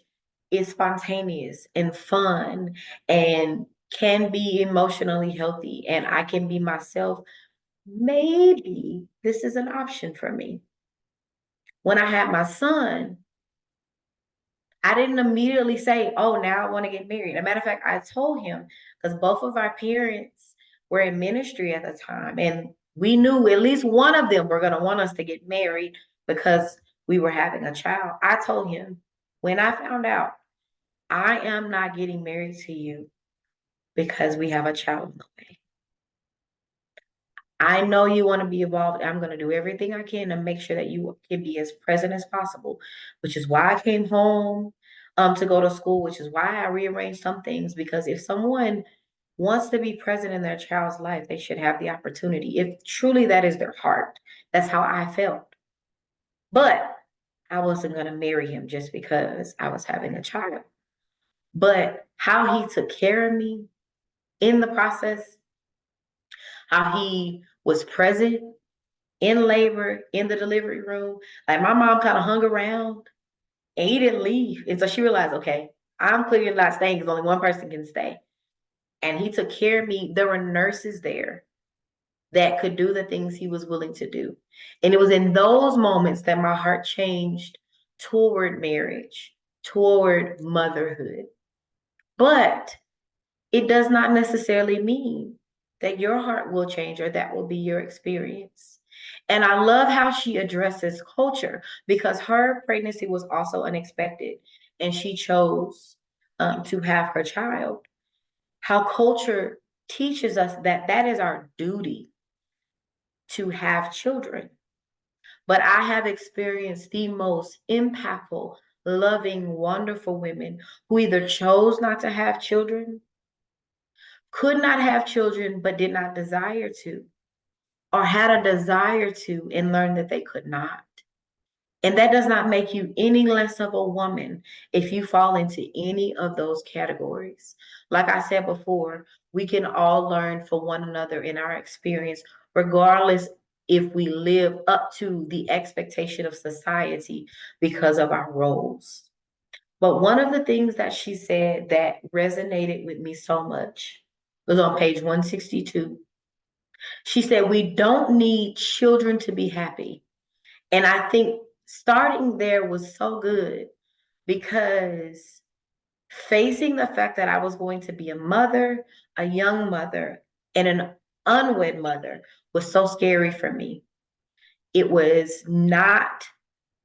is spontaneous and fun and can be emotionally healthy and I can be myself, maybe this is an option for me. When I had my son, I didn't immediately say, oh, now I want to get married. As a matter of fact, I told him because both of our parents were in ministry at the time. And we knew at least one of them were going to want us to get married because we were having a child. I told him when I found out, I am not getting married to you because we have a child in the way. I know you want to be involved. I'm going to do everything I can to make sure that you can be as present as possible, which is why I came home to go to school, which is why I rearranged some things. Because if someone wants to be present in their child's life, they should have the opportunity. If truly that is their heart, that's how I felt. But I wasn't going to marry him just because I was having a child. But how he took care of me in the process, how he was present in labor, in the delivery room. Like my mom kind of hung around and he didn't leave. And so she realized, okay, I'm clearly not staying because only one person can stay. And he took care of me. There were nurses there that could do the things he was willing to do. And it was in those moments that my heart changed toward marriage, toward motherhood. But it does not necessarily mean that your heart will change or that will be your experience. And I love how she addresses culture because her pregnancy was also unexpected and she chose to have her child. How culture teaches us that that is our duty to have children. But I have experienced the most impactful, loving, wonderful women who either chose not to have children, could not have children, but did not desire to, or had a desire to and learned that they could not. And that does not make you any less of a woman if you fall into any of those categories. Like I said before, we can all learn from one another in our experience, regardless if we live up to the expectation of society because of our roles. But one of the things that she said that resonated with me so much was on page 162. She said, "We don't need children to be happy." And I think starting there was so good because facing the fact that I was going to be a mother, a young mother, and an unwed mother was so scary for me. It was not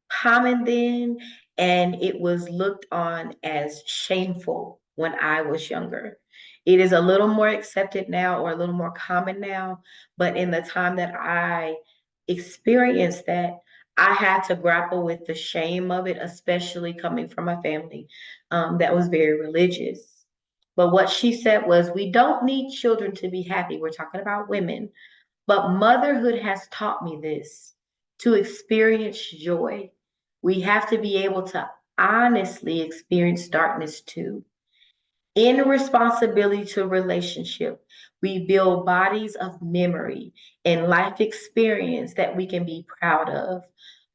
common then, and it was looked on as shameful when I was younger. It is a little more accepted now or a little more common now, but in the time that I experienced that, I had to grapple with the shame of it, especially coming from a family that was very religious. But what she said was, we don't need children to be happy. We're talking about women. But motherhood has taught me this: to experience joy, we have to be able to honestly experience darkness too. In responsibility to relationship, we build bodies of memory and life experience that we can be proud of.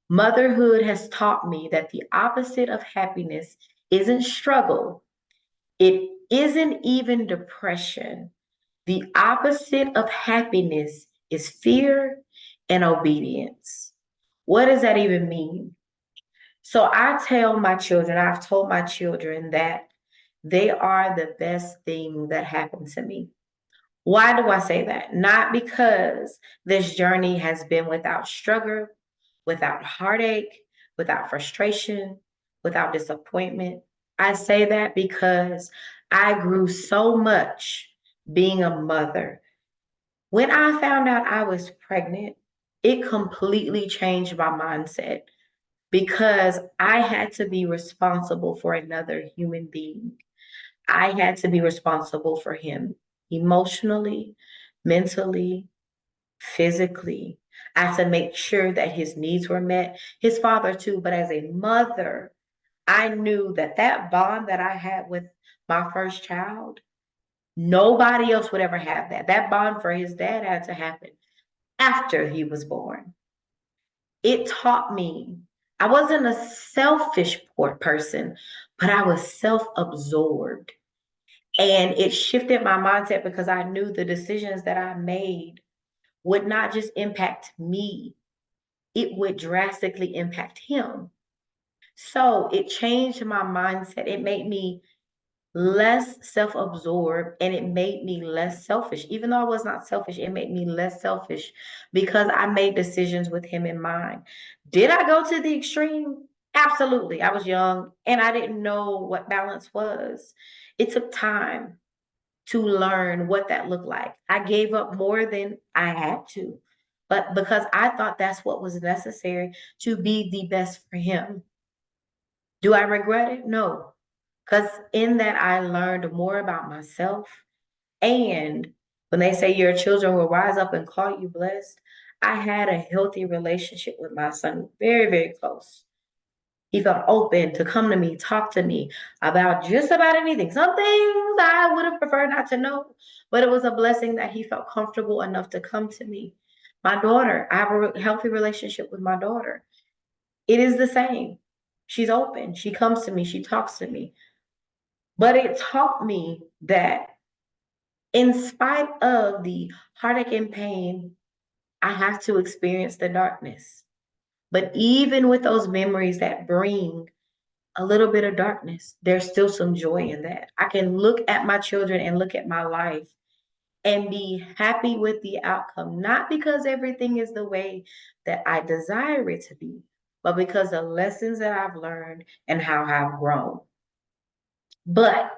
Motherhood has taught me that the opposite of happiness isn't struggle, it isn't even depression. The opposite of happiness is fear and obedience. What does that even mean? So I've told my children that they are the best thing that happened to me. Why do I say that? Not because this journey has been without struggle, without heartache, without frustration, without disappointment. I say that because I grew so much being a mother. When I found out I was pregnant, it completely changed my mindset because I had to be responsible for another human being. I had to be responsible for him emotionally, mentally, physically. I had to make sure that his needs were met, his father too. But as a mother, I knew that that bond that I had with my first child, nobody else would ever have that. That bond for his dad had to happen after he was born. It taught me I wasn't a selfish poor person, but I was self-absorbed. And it shifted my mindset because I knew the decisions that I made would not just impact me, it would drastically impact him. So it changed my mindset. It made me less self-absorbed and it made me less selfish. Even though I was not selfish, it made me less selfish because I made decisions with him in mind. Did I go to the extreme? Absolutely. I was young and I didn't know what balance was. It took time to learn what that looked like. I gave up more than I had to, but because I thought that's what was necessary to be the best for him. Do I regret it? No. Because in that, I learned more about myself. And when they say your children will rise up and call you blessed, I had a healthy relationship with my son, very, very close. He felt open to come to me, talk to me about just about anything. Some things I would have preferred not to know, but it was a blessing that he felt comfortable enough to come to me. My daughter, I have a healthy relationship with my daughter. It is the same. She's open. She comes to me. She talks to me. But it taught me that in spite of the heartache and pain, I have to experience the darkness. But even with those memories that bring a little bit of darkness, there's still some joy in that. I can look at my children and look at my life and be happy with the outcome, not because everything is the way that I desire it to be, but because the lessons that I've learned and how I've grown. But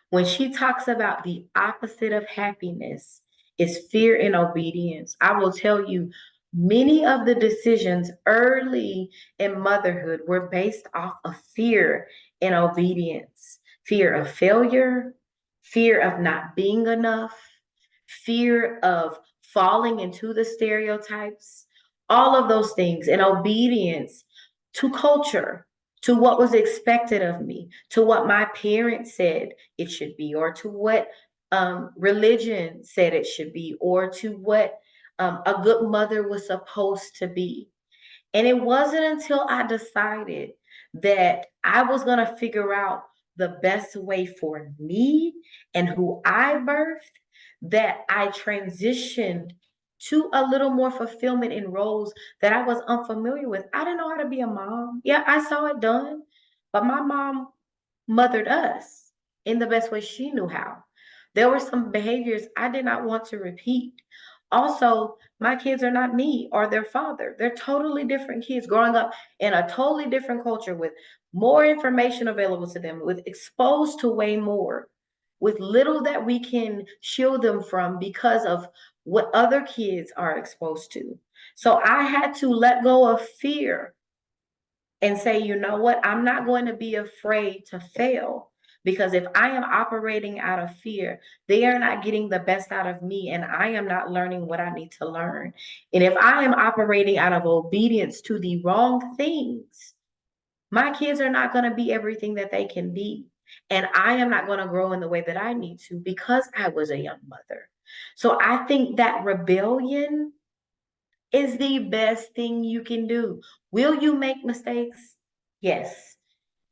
when she talks about the opposite of happiness is fear and obedience, I will tell you many of the decisions early in motherhood were based off of fear and obedience, fear of failure, fear of not being enough, fear of falling into the stereotypes, all of those things, and obedience to culture, to what was expected of me, to what my parents said it should be, or to what religion said it should be, or to what a good mother was supposed to be. And it wasn't until I decided that I was going to figure out the best way for me and who I birthed that I transitioned to a little more fulfillment in roles that I was unfamiliar with. I didn't know how to be a mom. Yeah, I saw it done, but my mom mothered us in the best way she knew how. There were some behaviors I did not want to repeat. Also, my kids are not me or their father. They're totally different kids growing up in a totally different culture with more information available to them, with exposed to way more, with little that we can shield them from because of what other kids are exposed to. So I had to let go of fear and say, you know what, I'm not going to be afraid to fail. Because if I am operating out of fear, they are not getting the best out of me, and I am not learning what I need to learn. And if I am operating out of obedience to the wrong things, my kids are not going to be everything that they can be. And I am not going to grow in the way that I need to because I was a young mother. So I think that rebellion is the best thing you can do. Will you make mistakes? Yes.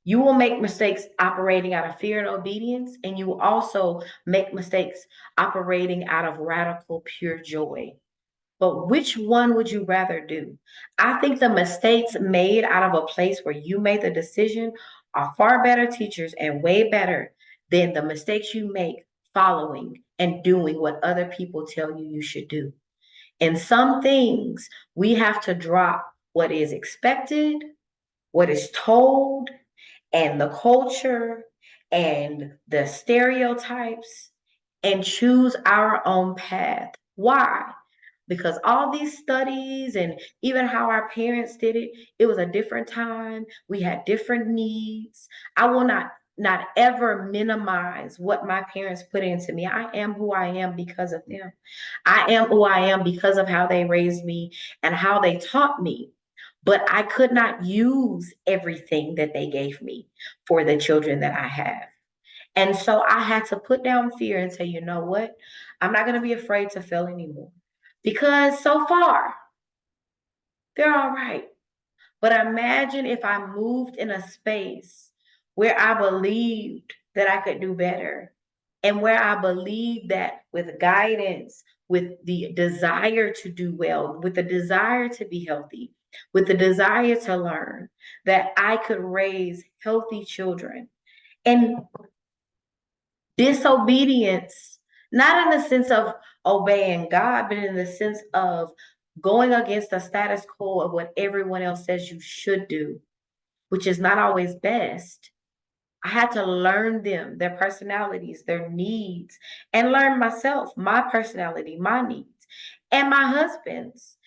You will make mistakes operating out of fear and obedience, and you will also make mistakes operating out of radical, pure joy. But which one would you rather do? I think the mistakes made out of a place where you made the decision are far better teachers and way better than the mistakes you make following and doing what other people tell you you should do. And some things we have to drop what is expected, what is told, and the culture and the stereotypes and choose our own path. Why? Because all these studies and even how our parents did it, it was a different time. We had different needs. I will not ever minimize what my parents put into me. I am who I am because of them. I am who I am because of how they raised me and how they taught me. But I could not use everything that they gave me for the children that I have. And so I had to put down fear and say, you know what? I'm not going to be afraid to fail anymore. Because so far, they're all right. But imagine if I moved in a space where I believed that I could do better and where I believed that with guidance, with the desire to do well, with the desire to be healthy, with the desire to learn, that I could raise healthy children. And disobedience, not in the sense of obeying God, but in the sense of going against the status quo of what everyone else says you should do, which is not always best. I had to learn them, their personalities, their needs, and learn myself, my personality, my needs, and my husband's,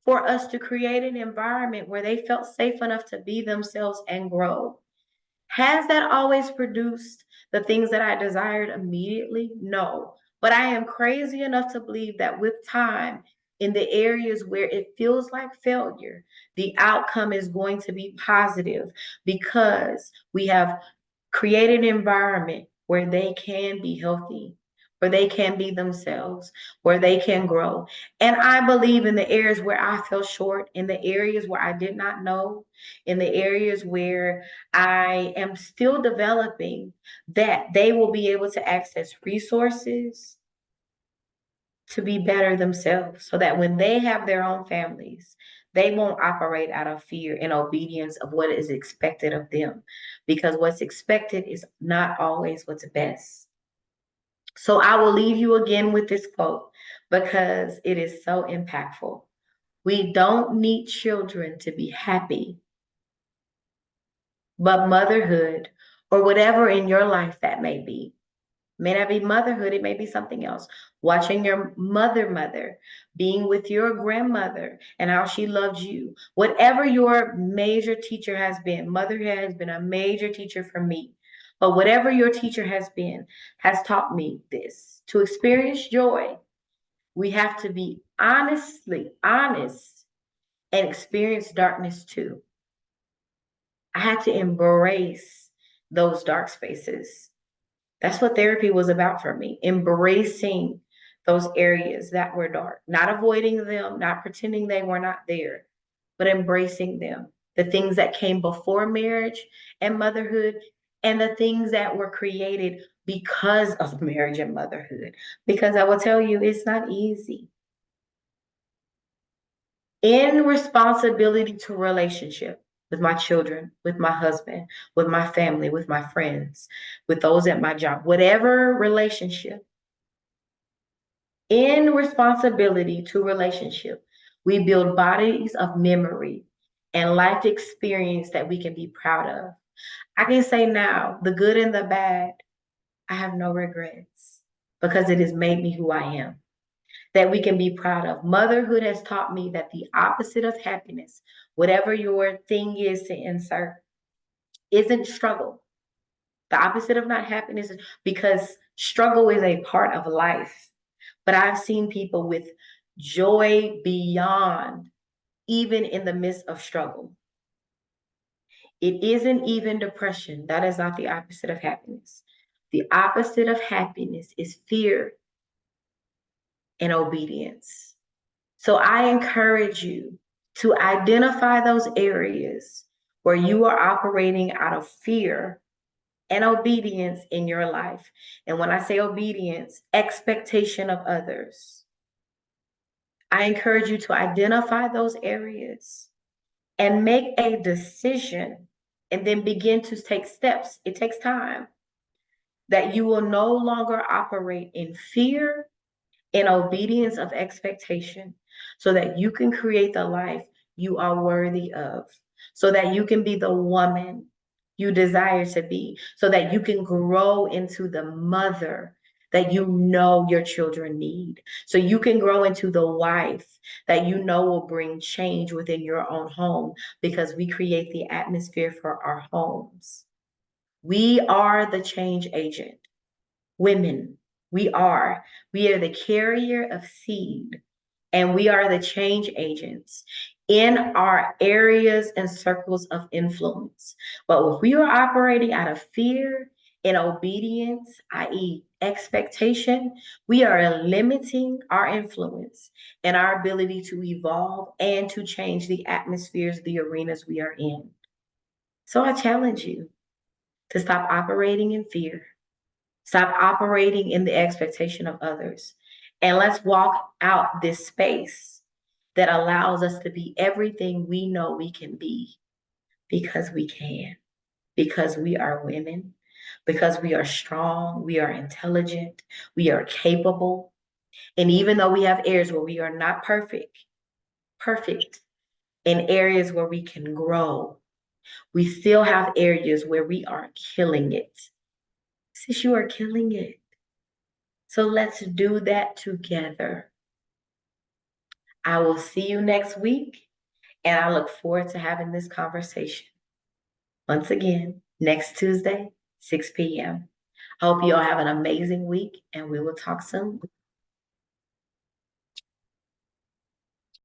for us to create an environment where they felt safe enough to be themselves and grow. Has that always produced the things that I desired immediately? No. But I am crazy enough to believe that with time, in the areas where it feels like failure, the outcome is going to be positive because we have create an environment where they can be healthy, where they can be themselves, where they can grow. And I believe in the areas where I fell short, in the areas where I did not know, in the areas where I am still developing, that they will be able to access resources to be better themselves so that when they have their own families, they won't operate out of fear and obedience of what is expected of them because what's expected is not always what's best. So I will leave you again with this quote because it is so impactful. We don't need children to be happy, but motherhood or whatever in your life that may be may not be motherhood, it may be something else. Watching your mother, being with your grandmother and how she loved you. Whatever your major teacher has been, motherhood has been a major teacher for me. But whatever your teacher has been, has taught me this. To experience joy, we have to be honestly honest and experience darkness too. I had to embrace those dark spaces. That's what therapy was about for me, embracing those areas that were dark, not avoiding them, not pretending they were not there, but embracing them. The things that came before marriage and motherhood, and the things that were created because of marriage and motherhood. Because I will tell you, it's not easy. In responsibility to relationship with my children, with my husband, with my family, with my friends, with those at my job, whatever relationship, in responsibility to relationship, we build bodies of memory and life experience that we can be proud of. I can say now, the good and the bad, I have no regrets because it has made me who I am, that we can be proud of. Motherhood has taught me that the opposite of happiness, whatever your thing is to insert, isn't struggle. The opposite of not happiness is because struggle is a part of life. But I've seen people with joy beyond, even in the midst of struggle. It isn't even depression. That is not the opposite of happiness. The opposite of happiness is fear and obedience. So I encourage you to identify those areas where you are operating out of fear and obedience in your life. And when I say obedience, expectation of others. I encourage you to identify those areas and make a decision and then begin to take steps. It takes time that you will no longer operate in fear, in obedience of expectation, so that you can create the life you are worthy of, so that you can be the woman you desire to be, so that you can grow into the mother that you know your children need, so you can grow into the wife that you know will bring change within your own home, because we create the atmosphere for our homes. We are the change agent. Women, we are. We are the carrier of seed, and we are the change agents in our areas and circles of influence. But if we are operating out of fear and obedience, i.e., expectation, we are limiting our influence and our ability to evolve and to change the atmospheres, the arenas we are in. So I challenge you to stop operating in fear. Stop operating in the expectation of others. And let's walk out this space that allows us to be everything we know we can be, because we can, because we are women, because we are strong, we are intelligent, we are capable. And even though we have areas where we are not perfect in areas where we can grow, we still have areas where we are killing it. Sis, you are killing it. So let's do that together. I will see you next week, and I look forward to having this conversation. Once again, next Tuesday, 6 p.m. I hope you all have an amazing week, and we will talk soon.